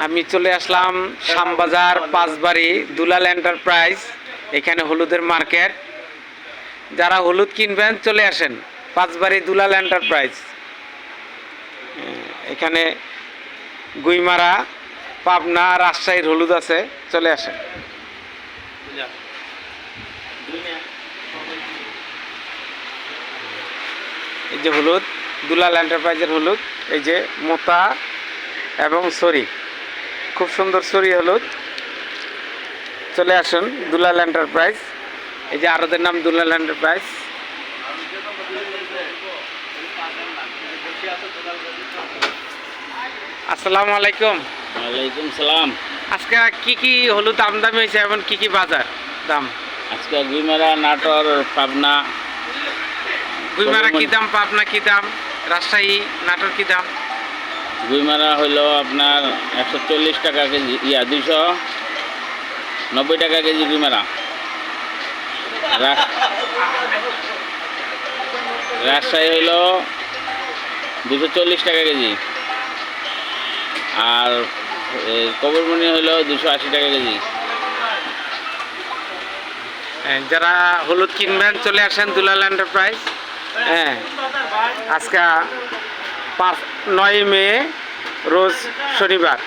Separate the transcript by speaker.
Speaker 1: আমি চলে আসলাম শ্যামবাজার পাঁচবাড়ি দুলাল এন্টারপ্রাইজ। এখানে হলুদের মার্কেট। যারা হলুদ কিনবেন চলে আসেন পাঁচবাড়ি দুলাল এন্টারপ্রাইজ। এখানে গুইমারা, পাবনা, রাজশাহীর হলুদ আছে, চলে আসেন। এই যে হলুদ, দুলাল এন্টারপ্রাইজের হলুদ। এই যে মোতা এবং সরি, খুব সুন্দর সরি হলুদ। চলে আসুন দুলাল এন্টারপ্রাইজ। এই যে আরদের নাম দুলাল এন্টারপ্রাইজ। আসসালামু আলাইকুম।
Speaker 2: ওয়ালাইকুম সালাম।
Speaker 1: আজকে কি কি হলুদ আমদানি হয়েছে এবং কি কি বাজার দাম?
Speaker 2: আজকে গুইমারা, নাটোর, পাবনা।
Speaker 1: গুইমারা কি দাম, পাবনা কি দাম, রাজশাহী, নাটোর কি দাম?
Speaker 2: গুইমারা হইল আপনার 140 টাকা কেজি, 290 টাকা কেজি গুইমারা। রাজশাহী হইল 240 টাকা কেজি, আর কবরমণি হইল 280 টাকা কেজি।
Speaker 1: যারা হলুদ কিনবেন চলে আসেন দুলাল এন্টারপ্রাইজ। আজকে 9 মে রোজ শনিবার।